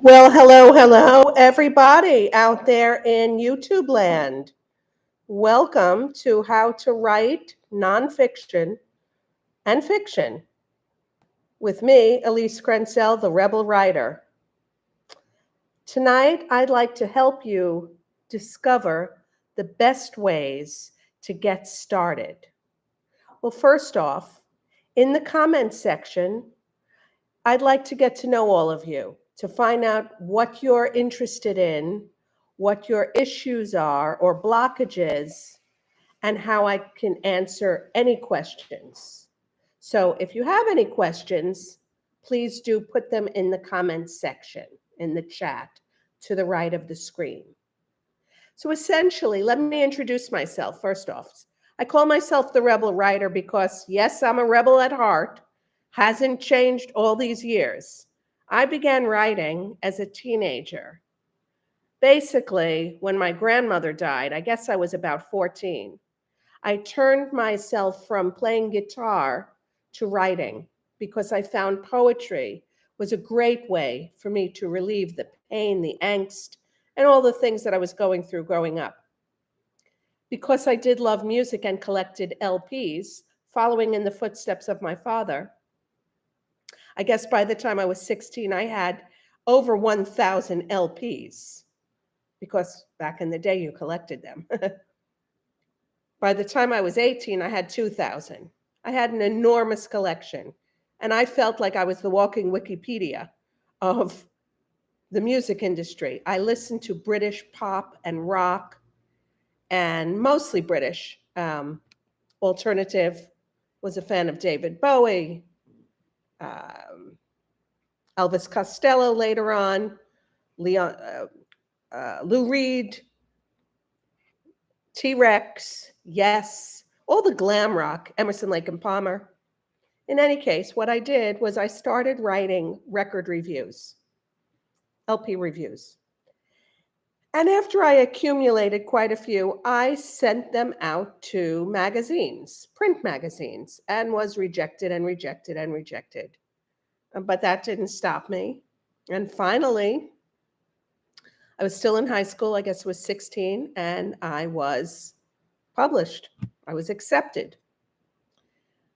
Well, hello, everybody out there in YouTube land. Welcome to How to Write Nonfiction and Fiction with me, Elise Krentzel, the Rebel Writer. Tonight, I'd like to help you discover the best ways to get started. Well, first off, in the comments section, I'd like to get to know all of you, to find out what you're interested in, what your issues are or blockages, and how I can answer any questions. So if you have any questions, please do put them in the comments section, in the chat to the right of the screen. So essentially, let me introduce myself first off. I call myself the Rebel Writer because, yes, I'm a rebel at heart. Hasn't changed all these years. I began writing as a teenager. Basically, when my grandmother died, I guess I was about 14, I turned myself from playing guitar to writing because I found poetry was a great way for me to relieve the pain, the angst, and all the things that I was going through growing up. Because I did love music and collected LPs, following in the footsteps of my father, I guess by the time I was 16, I had over 1,000 LPs because back in the day you collected them. By the time I was 18, I had 2,000. I had an enormous collection, and I felt like I was the walking Wikipedia of the music industry. I listened to British pop and rock, and mostly British. Alternative, was a fan of David Bowie, um, Elvis Costello later on, Lou Reed, T-Rex, Yes, all the glam rock, Emerson, Lake and Palmer. In any case, what I did was I started writing record reviews, LP reviews. And after I accumulated quite a few, I sent them out to magazines, print magazines, and was rejected and rejected and rejected. But that didn't stop me. And finally, I was still in high school, I guess it was 16, and I was published. I was accepted.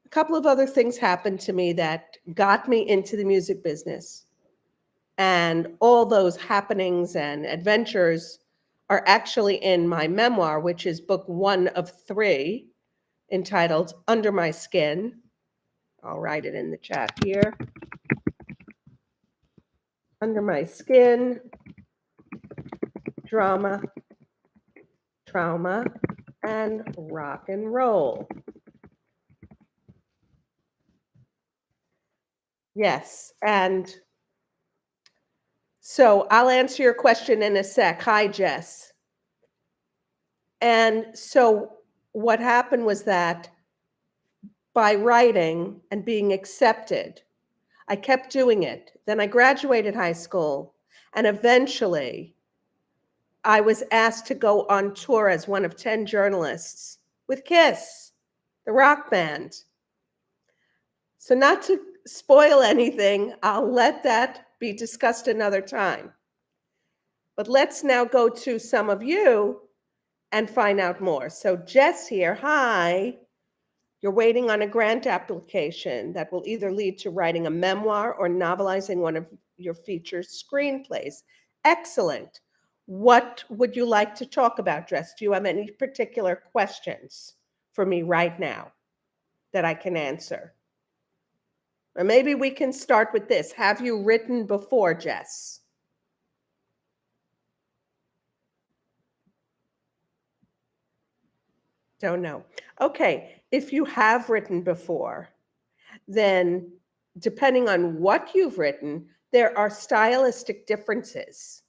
A couple of other things happened to me that got me into the music business. And all those happenings and adventures are actually in my memoir, which is book 1 of 3, entitled Under My Skin. I'll write it in the chat here. Under My Skin, Drama, Trauma, and Rock and Roll. Yes, and so I'll answer your question in a sec. Hi, Jess. And so what happened was that by writing and being accepted, I kept doing it. Then I graduated high school, and eventually I was asked to go on tour as one of 10 journalists with Kiss, the rock band. So not to spoil anything, I'll let that be discussed another time. But let's now go to some of you and find out more. So Jess here, hi. You're waiting on a grant application that will either lead to writing a memoir or novelizing one of your feature screenplays. Excellent. What would you like to talk about, Jess? Do you have any particular questions for me right now that I can answer? Or maybe we can start with this. Have you written before, Jess? Don't know. Okay, if you have written before, then depending on what you've written, there are stylistic differences.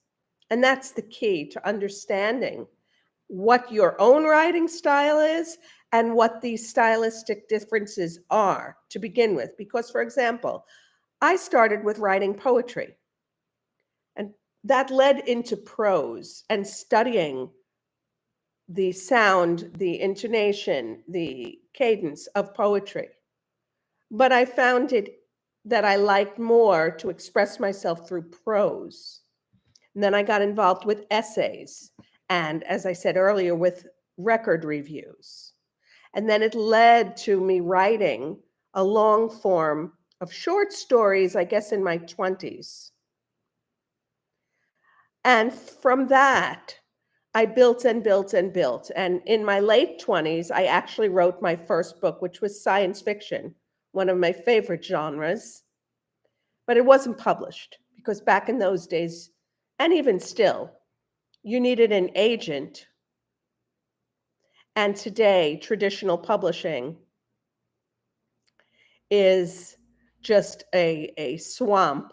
And that's the key to understanding what your own writing style is and what these stylistic differences are to begin with. Because, for example, I started with writing poetry, and that led into prose and studying the sound, the intonation, the cadence of poetry. But I found it that I liked more to express myself through prose. And then I got involved with essays. And as I said earlier, with record reviews. And then it led to me writing a long form of short stories, I guess in my 20s. And from that, I built and built and built. And in my late 20s, I actually wrote my first book, which was science fiction, one of my favorite genres. But it wasn't published because back in those days, and even still, you needed an agent. And today, traditional publishing is just a swamp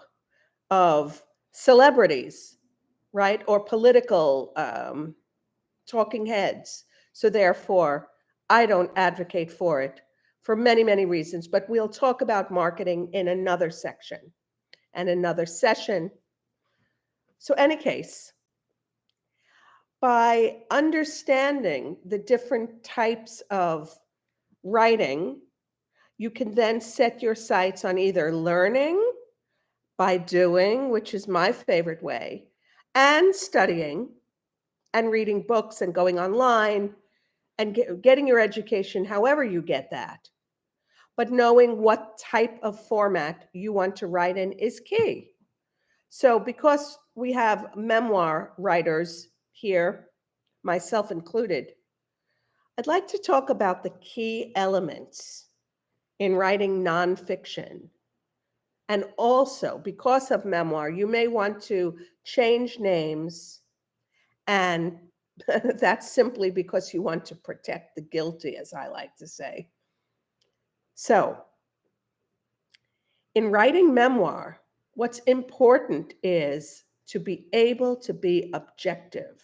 of celebrities, right? Or political talking heads. So therefore, I don't advocate for it for many, many reasons, but we'll talk about marketing in another section and another session. So any case, by understanding the different types of writing, you can then set your sights on either learning by doing, which is my favorite way, and studying and reading books and going online and getting your education however you get that. But knowing what type of format you want to write in is key. So because we have memoir writers here, myself included, I'd like to talk about the key elements in writing nonfiction. And also, because of memoir, you may want to change names, and that's simply because you want to protect the guilty, as I like to say. So, in writing memoir, what's important is to be able to be objective.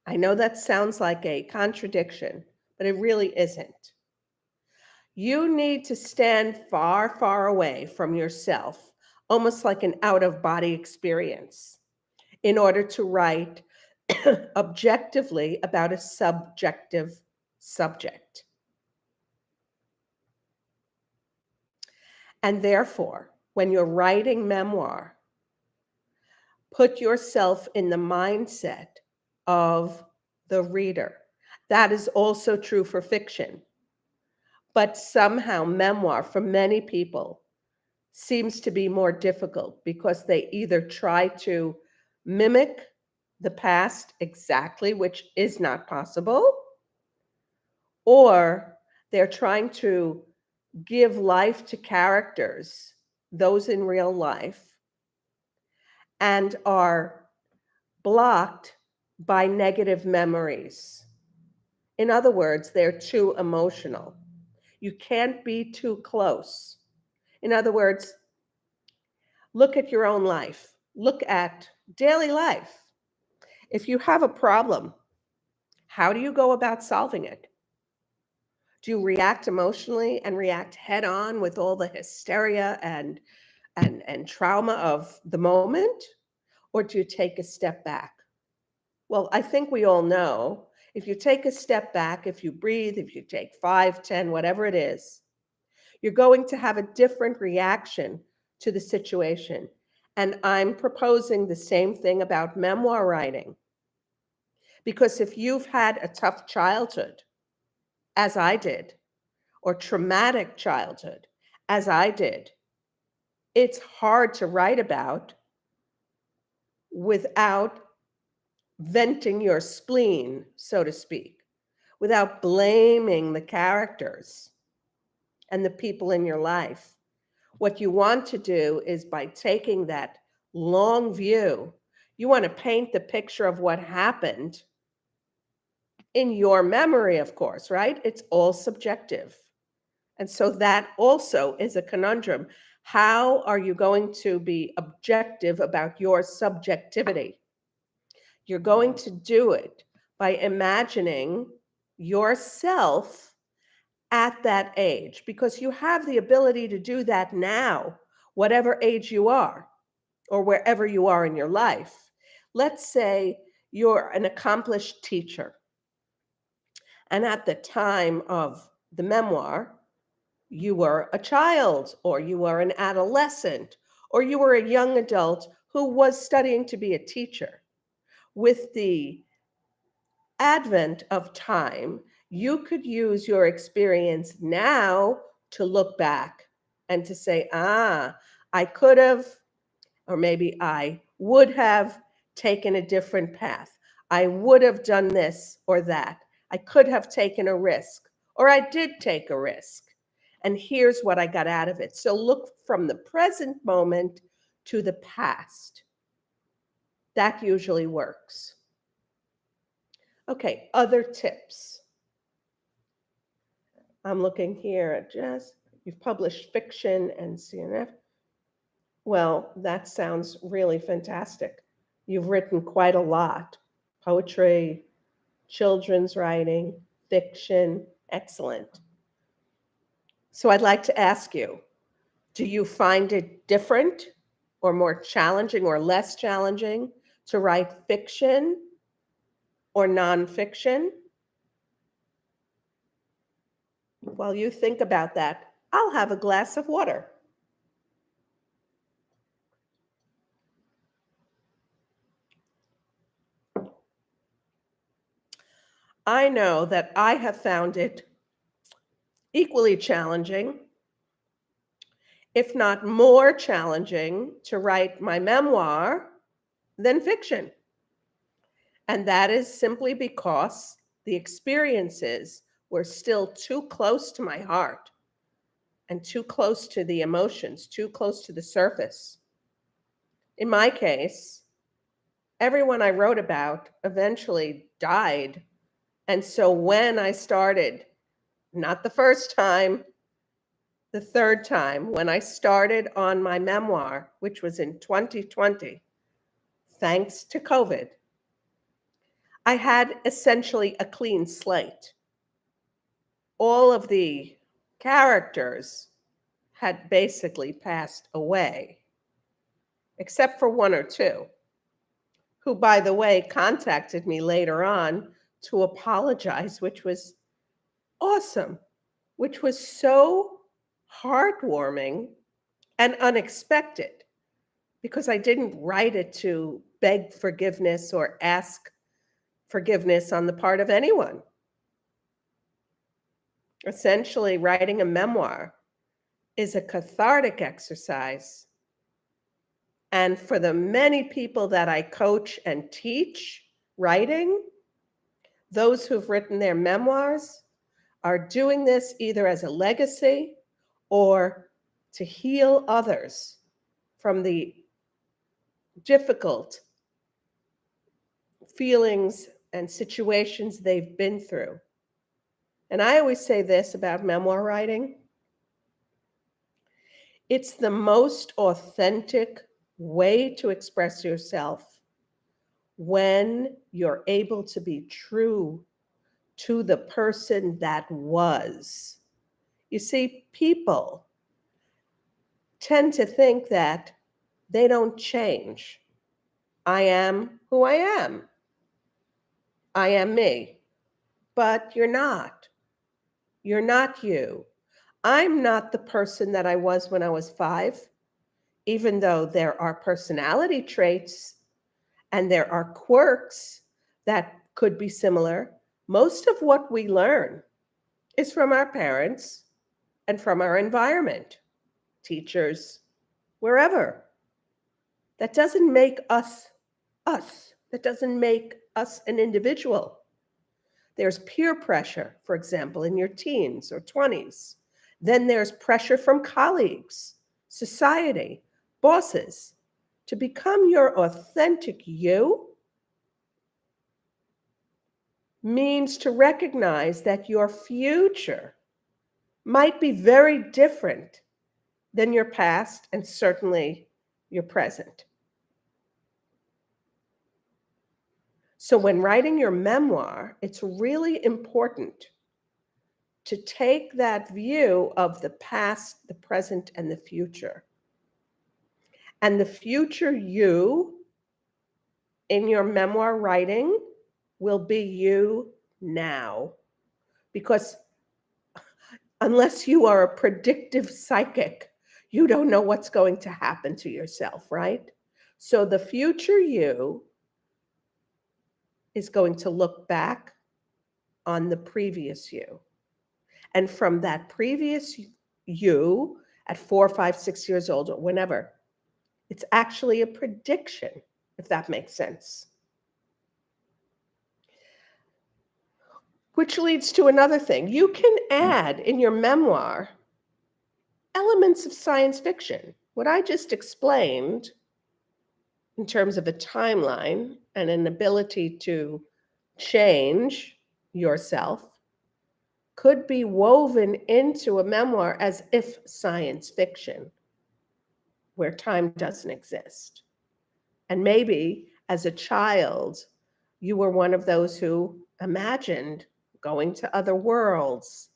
I know that sounds like a contradiction, but it really isn't. You need to stand far, far away from yourself, almost like an out-of-body experience, in order to write objectively about a subjective subject. And therefore, when you're writing memoir, put yourself in the mindset of the reader. That is also true for fiction. But somehow memoir, for many people, seems to be more difficult because they either try to mimic the past exactly, which is not possible, or they're trying to give life to characters, those in real life, and are blocked by negative memories. In other words, they're too emotional. You can't be too close. In other words, look at your own life. Look at daily life. If you have a problem, how do you go about solving it? Do you react emotionally and react head on with all the hysteria and trauma of the moment? Or do you take a step back? Well, I think we all know if you take a step back, if you breathe, if you take 5, 10, whatever it is, you're going to have a different reaction to the situation. And I'm proposing the same thing about memoir writing. Because if you've had a tough childhood, as I did, or traumatic childhood, as I did, it's hard to write about without venting your spleen, so to speak, without blaming the characters and the people in your life. What you want to do is, by taking that long view, you want to paint the picture of what happened in your memory, of course, right? It's all subjective. And so that also is a conundrum. How are you going to be objective about your subjectivity? You're going to do it by imagining yourself at that age, because you have the ability to do that now, whatever age you are or wherever you are in your life. Let's say you're an accomplished teacher, and at the time of the memoir, you were a child, or you were an adolescent, or you were a young adult who was studying to be a teacher. With the advent of time, you could use your experience now to look back and to say, I could have, or maybe I would have taken a different path. I would have done this or that. I could have taken a risk, or I did take a risk. And here's what I got out of it. So look from the present moment to the past. That usually works. Okay, other tips. I'm looking here at Jess. You've published fiction and CNF. Well, that sounds really fantastic. You've written quite a lot: poetry, children's writing, fiction. Excellent. So I'd like to ask you, do you find it different or more challenging or less challenging to write fiction or nonfiction? While you think about that, I'll have a glass of water. I know that I have found it equally challenging, if not more challenging, to write my memoir than fiction. And that is simply because the experiences were still too close to my heart and too close to the emotions, too close to the surface. In my case, everyone I wrote about eventually died. And so when I started, not the first time, the third time, when I started on my memoir, which was in 2020, thanks to COVID, I had essentially a clean slate. All of the characters had basically passed away, except for one or two, who, by the way, contacted me later on to apologize, which was awesome, which was so heartwarming and unexpected, because I didn't write it to beg forgiveness or ask forgiveness on the part of anyone. Essentially, writing a memoir is a cathartic exercise. And for the many people that I coach and teach writing, those who've written their memoirs are doing this either as a legacy or to heal others from the difficult feelings and situations they've been through. And I always say this about memoir writing: it's the most authentic way to express yourself when you're able to be true to the person that was. You see, people tend to think that they don't change. I am who I am. I am me. But you're not. You're not you. I'm not the person that I was when I was 5, even though there are personality traits and there are quirks that could be similar. Most of what we learn is from our parents and from our environment, teachers, wherever. That doesn't make us us. That doesn't make us an individual. There's peer pressure, for example, in your teens or 20s. Then there's pressure from colleagues, society, bosses. To become your authentic you means to recognize that your future might be very different than your past and certainly your present. So when writing your memoir, it's really important to take that view of the past, the present, and the future. And the future you in your memoir writing will be you now. Because unless you are a predictive psychic, you don't know what's going to happen to yourself, right? So the future you is going to look back on the previous you. And from that previous you at 4, 5, 6 years old, or whenever, it's actually a prediction, if that makes sense. Which leads to another thing. You can add in your memoir elements of science fiction. What I just explained in terms of a timeline and an ability to change yourself could be woven into a memoir as if science fiction, where time doesn't exist. And maybe as a child, you were one of those who imagined going to other worlds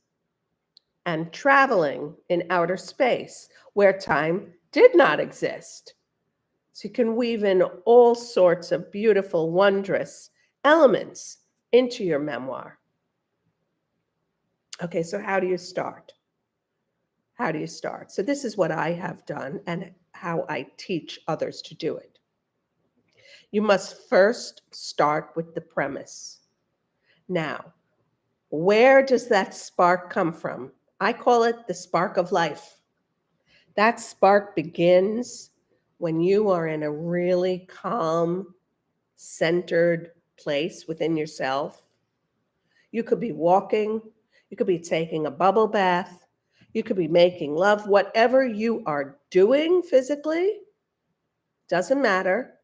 and traveling in outer space where time did not exist. So you can weave in all sorts of beautiful, wondrous elements into your memoir. Okay, so how do you start? How do you start? So this is what I have done and how I teach others to do it. You must first start with the premise. Now, where does that spark come from? I call it the spark of life. That spark begins when you are in a really calm, centered place within yourself. You could be walking, you could be taking a bubble bath, you could be making love, whatever you are doing physically, doesn't matter.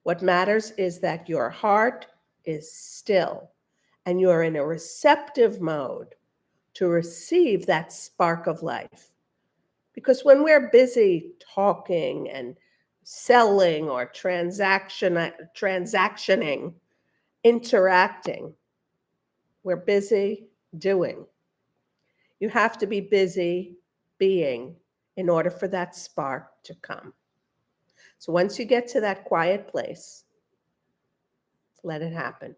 What matters is that your heart is still and you're in a receptive mode to receive that spark of life. Because when we're busy talking and selling or transactioning, interacting, we're busy doing. You have to be busy being in order for that spark to come. So once you get to that quiet place, let it happen.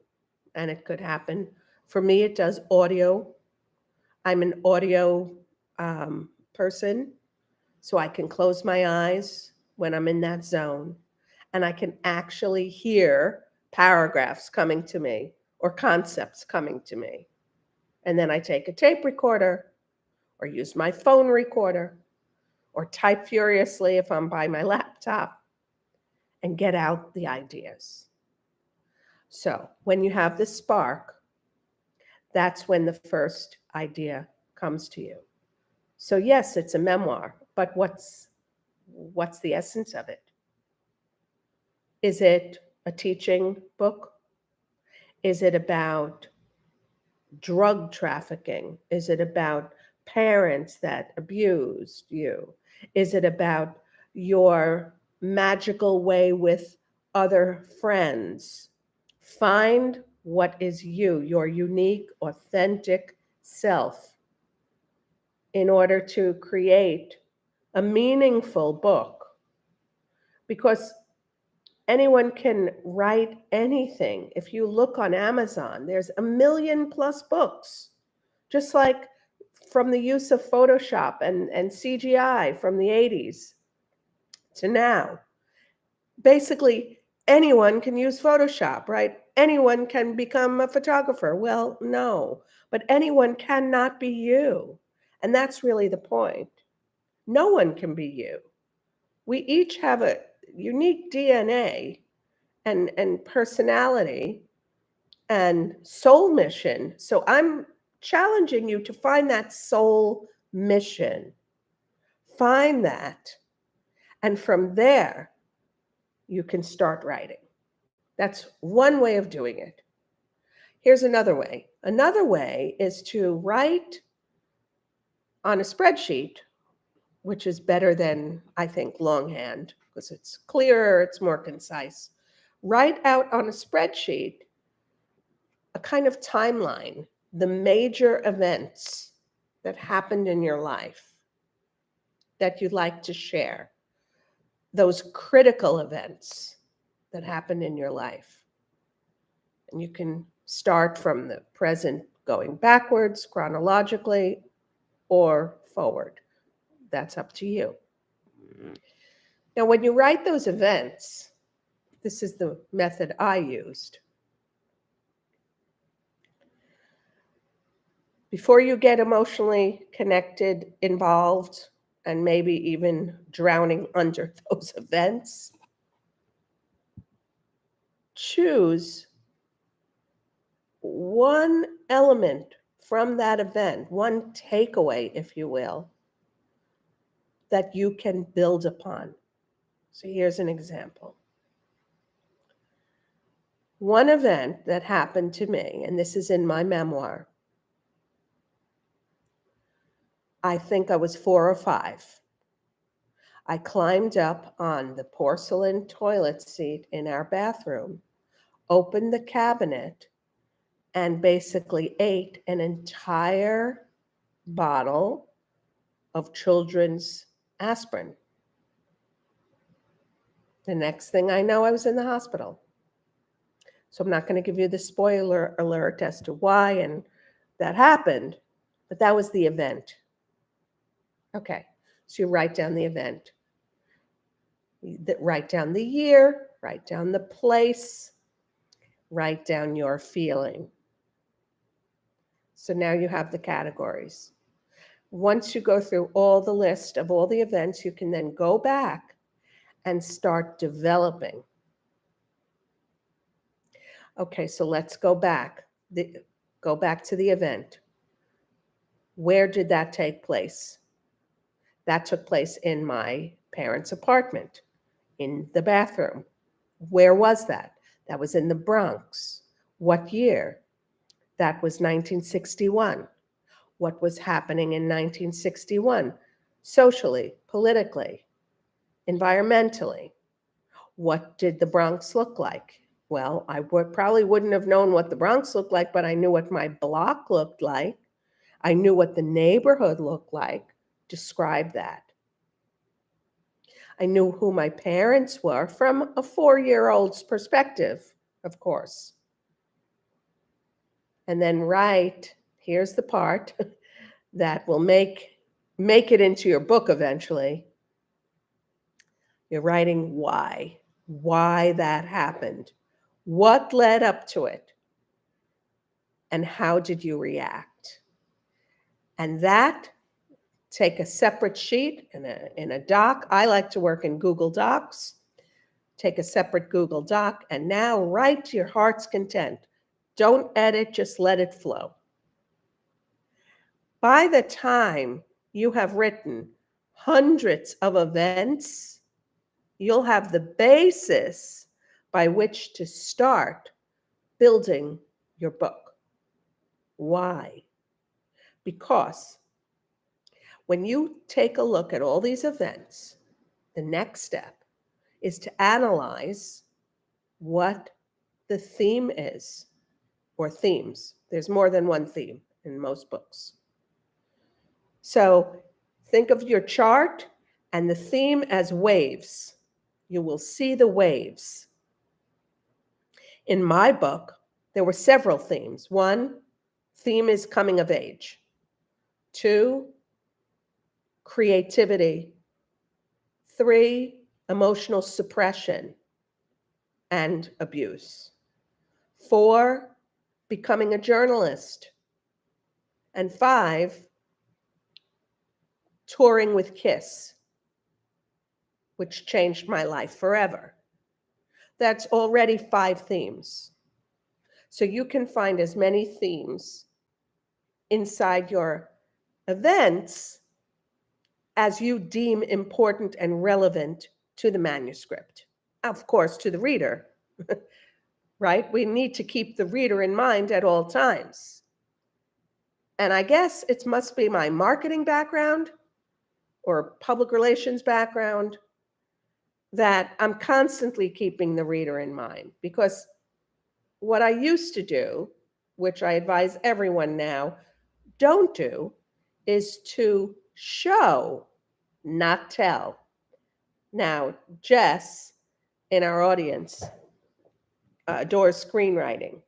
And it could happen. For me, it does audio. I'm an audio person, so I can close my eyes when I'm in that zone, and I can actually hear paragraphs coming to me or concepts coming to me. And then I take a tape recorder or use my phone recorder or type furiously if I'm by my laptop and get out the ideas. So when you have this spark, that's when the first idea comes to you. So yes, it's a memoir, but what's the essence of it? Is it a teaching book? Is it about drug trafficking? Is it about parents that abused you? Is it about your magical way with other friends? Find what is you, your unique, authentic self, in order to create a meaningful book. Because anyone can write anything. If you look on Amazon, there's 1,000,000+ books, just like from the use of Photoshop and CGI from the 80s to now. Basically, anyone can use Photoshop, right? Anyone can become a photographer. Well, no, but anyone cannot be you. And that's really the point. No one can be you. We each have a unique DNA and personality and soul mission. So I'm challenging you to find that soul mission. Find that. And from there, you can start writing. That's one way of doing it. Here's another way. Another way is to write on a spreadsheet, which is better than, I think, longhand, because it's clearer, it's more concise. Write out on a spreadsheet a kind of timeline, the major events that happened in your life that you'd like to share, those critical events that happened in your life. And you can start from the present going backwards chronologically or forward. That's up to you. Now, when you write those events, This is the method I used. Before you get emotionally connected, involved, and maybe even drowning under those events, choose one element from that event, one takeaway, if you will, that you can build upon. So here's an example. One event that happened to me, and this is in my memoir, I think I was 4 or 5. I climbed up on the porcelain toilet seat in our bathroom, opened the cabinet, and basically ate an entire bottle of children's aspirin. The next thing I know, I was in the hospital. So I'm not going to give you the spoiler alert as to why and that happened, but that was the event. Okay, so you write down the event. Write down the year, write down the place, write down your feeling. So now you have the categories. Once you go through all the list of all the events, you can then go back and start developing. Okay, so let's go back. Go back to the event. Where did that take place? That took place in my parents' apartment, in the bathroom. Where was that? That was in the Bronx. What year? That was 1961. What was happening in 1961? Socially, politically, environmentally. What did the Bronx look like? Well, I probably wouldn't have known what the Bronx looked like, but I knew what my block looked like. I knew what the neighborhood looked like. Describe that. I knew who my parents were from a 4-year-old's perspective, of course. And then here's the part that will make it into your book eventually. You're writing why that happened, what led up to it, and how did you react? And that, take a separate sheet in a doc. I like to work in Google Docs. Take a separate Google Doc and now write to your heart's content. Don't edit, just let it flow. By the time you have written hundreds of events, you'll have the basis by which to start building your book. Why? Because when you take a look at all these events, the next step is to analyze what the theme is, or themes. There's more than one theme in most books. So think of your chart and the theme as waves. You will see the waves. In my book, there were several themes. 1, theme is coming of age. 2, creativity. 3, emotional suppression and abuse. 4, becoming a journalist. And 5, touring with Kiss, which changed my life forever. That's already 5 themes. So you can find as many themes inside your events as you deem important and relevant to the manuscript. Of course, to the reader, right? We need to keep the reader in mind at all times. And I guess it must be my marketing background or public relations background that I'm constantly keeping the reader in mind. Because what I used to do, which I advise everyone now don't do, is to show, not tell. Now, Jess, in our audience, adores screenwriting.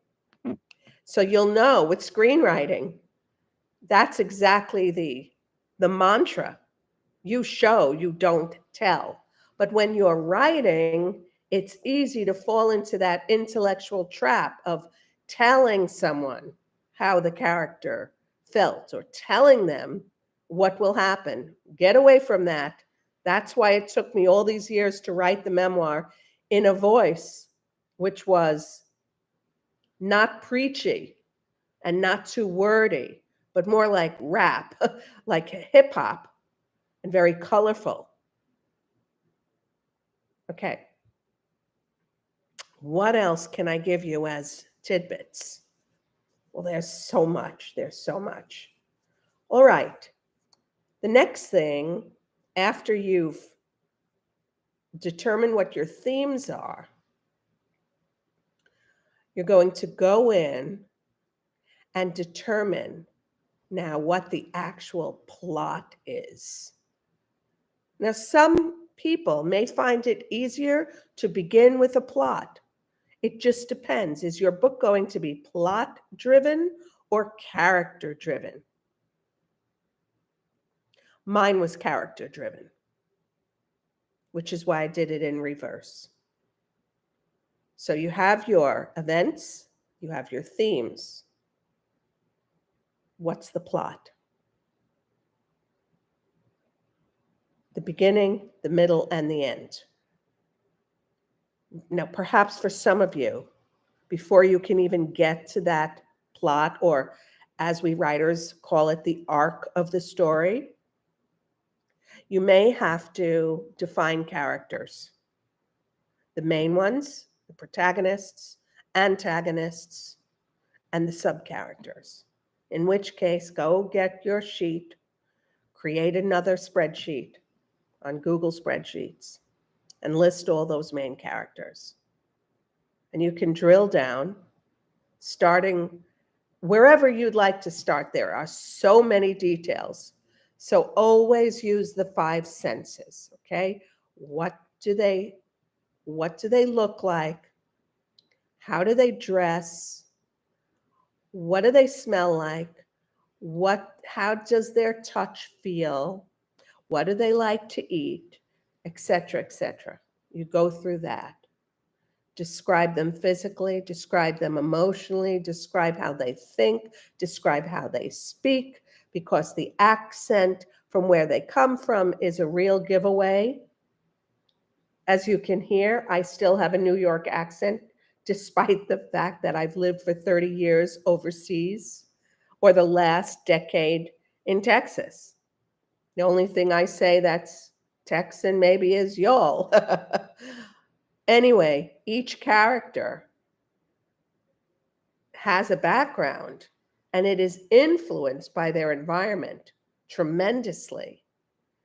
So you'll know with screenwriting, that's exactly the mantra. You show, you don't tell. But when you're writing, It's easy to fall into that intellectual trap of telling someone how the character felt or telling them what will happen. Get away from that. That's why it took me all these years to write the memoir in a voice which was not preachy and not too wordy, but more like rap, like hip hop, and very colorful. Okay. What else can I give you as tidbits? Well, there's so much. There's so much. All right. The next thing, after you've determined what your themes are, you're going to go in and determine now what the actual plot is. Now, some people may find it easier to begin with a plot. It just depends. Is your book going to be plot driven or character driven? Mine was character driven, which is why I did it in reverse. So you have your events, you have your themes. What's the plot? The beginning, the middle, and the end. Now, perhaps for some of you, before you can even get to that plot, or as we writers call it, the arc of the story, you may have to define characters. The main ones, the protagonists, antagonists, and the sub-characters. In which case, go get your sheet, create another spreadsheet on Google Spreadsheets, and list all those main characters. And you can drill down, starting wherever you'd like to start. There are so many details. So always use the five senses, okay? What do they look like? How do they dress? What do they smell like? How does their touch feel? What do they like to eat? Etc., etc. You go through that. Describe them physically, describe them emotionally, describe how they think, describe how they speak, because the accent from where they come from is a real giveaway. As you can hear, I still have a New York accent, despite the fact that I've lived for 30 years overseas, or the last decade in Texas. The only thing I say that's Texan maybe is y'all. Anyway, each character has a background, and it is influenced by their environment tremendously.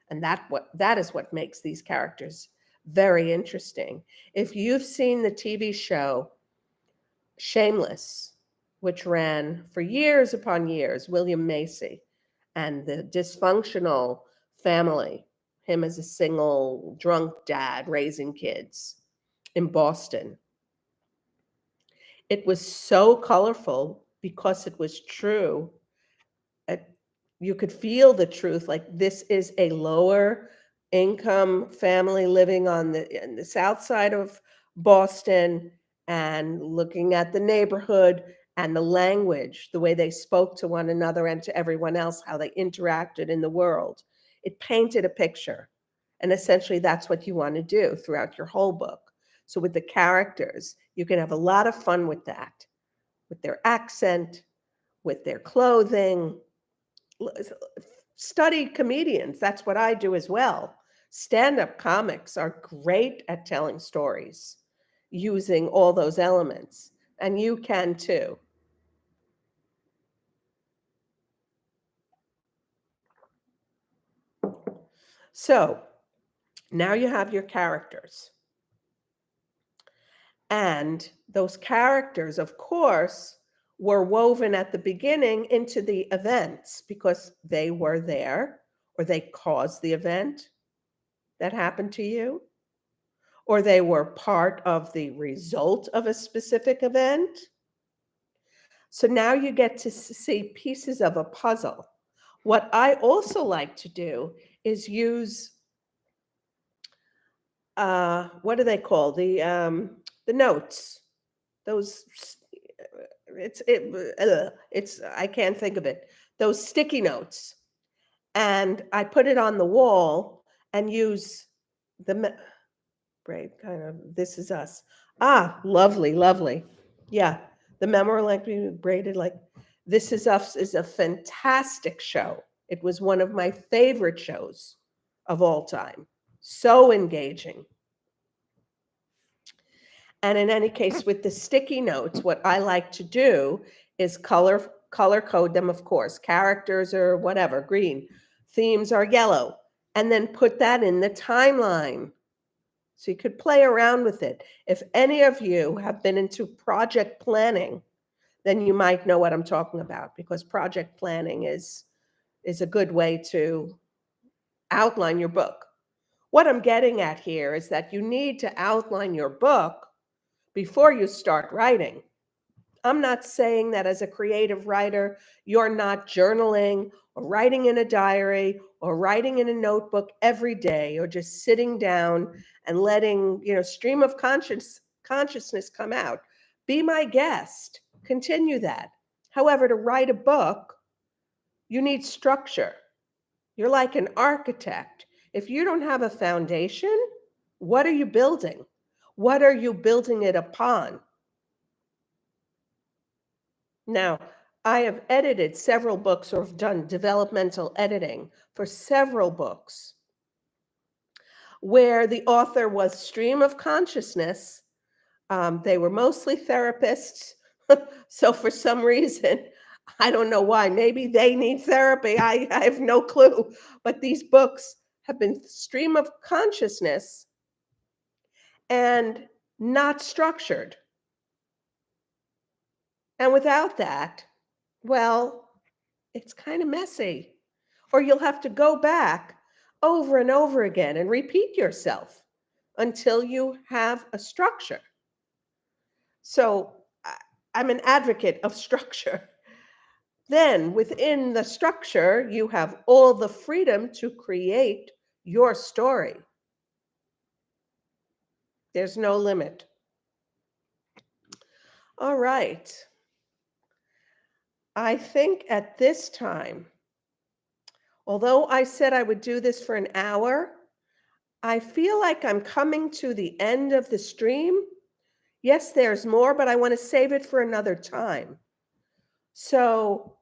And that is what makes these characters very interesting. If you've seen the TV show Shameless, which ran for years upon years, William Macy, and the dysfunctional family, him as a single drunk dad raising kids in Boston. It was so colorful because it was true. You could feel the truth, like this is a lower income family living in the south side of Boston, and looking at the neighborhood and the language, the way they spoke to one another and to everyone else, how they interacted in the world. It painted a picture. And essentially that's what you want to do throughout your whole book. So with the characters, you can have a lot of fun with that, with their accent, with their clothing. Study comedians. That's what I do as well. Stand-up comics are great at telling stories using all those elements, and you can too. So now you have your characters. And those characters, of course, were woven at the beginning into the events because they were there, or they caused the event that happened to you, or they were part of the result of a specific event. So now you get to see pieces of a puzzle. What I also like to do is use what do they call the notes? Those it's I can't think of it. Those sticky notes, and I put it on the wall and use the braid kind of. This is us. Ah, lovely, lovely. Yeah, the memory like being braided like This Is Us is a fantastic show. It was one of my favorite shows of all time. So engaging. And in any case, with the sticky notes, what I like to do is color code them, of course. Characters or whatever, green. Themes are yellow. And then put that in the timeline. So you could play around with it. If any of you have been into project planning, then you might know what I'm talking about, because project planning is a good way to outline your book. What I'm getting at here is that you need to outline your book before you start writing. I'm not saying that as a creative writer, you're not journaling or writing in a diary or writing in a notebook every day, or just sitting down and letting, stream of consciousness come out. Be my guest. Continue that. However, to write a book, you need structure. You're like an architect. If you don't have a foundation, what are you building? What are you building it upon? Now, I have edited several books, or have done developmental editing for several books, where the author was stream of consciousness. They were mostly therapists. So for some reason, I don't know why, maybe they need therapy. I have no clue. But these books have been stream of consciousness and not structured. And without that, well, it's kind of messy. Or you'll have to go back over and over again and repeat yourself until you have a structure. So I'm an advocate of structure. Then within the structure, you have all the freedom to create your story. There's no limit. All right. I think at this time, although I said I would do this for an hour, I feel like I'm coming to the end of the stream. Yes, there's more, but I want to save it for another time. So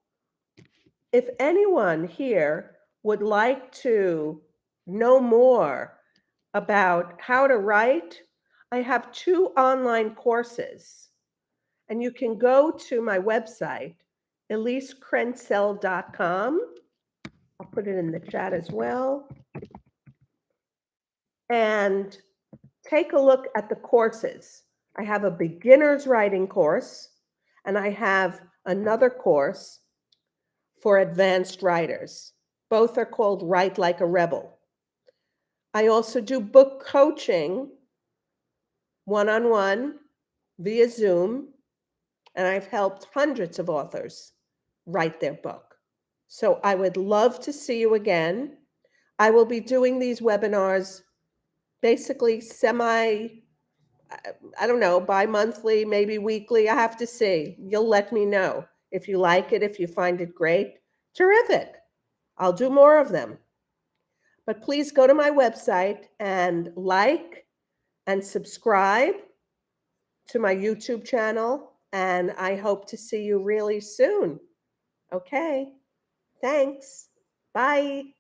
if anyone here would like to know more about how to write, I have 2 online courses. And you can go to my website, elisekrenzel.com. I'll put it in the chat as well. And take a look at the courses. I have a beginner's writing course, and I have another course for advanced writers. Both are called Write Like a Rebel. I also do book coaching one-on-one via Zoom, and I've helped hundreds of authors write their book. So I would love to see you again. I will be doing these webinars basically I don't know, bi-monthly, maybe weekly. I have to see. You'll let me know. If you like it, if you find it great, terrific. I'll do more of them. But please go to my website and like and subscribe to my YouTube channel. And I hope to see you really soon. Okay. Thanks. Bye.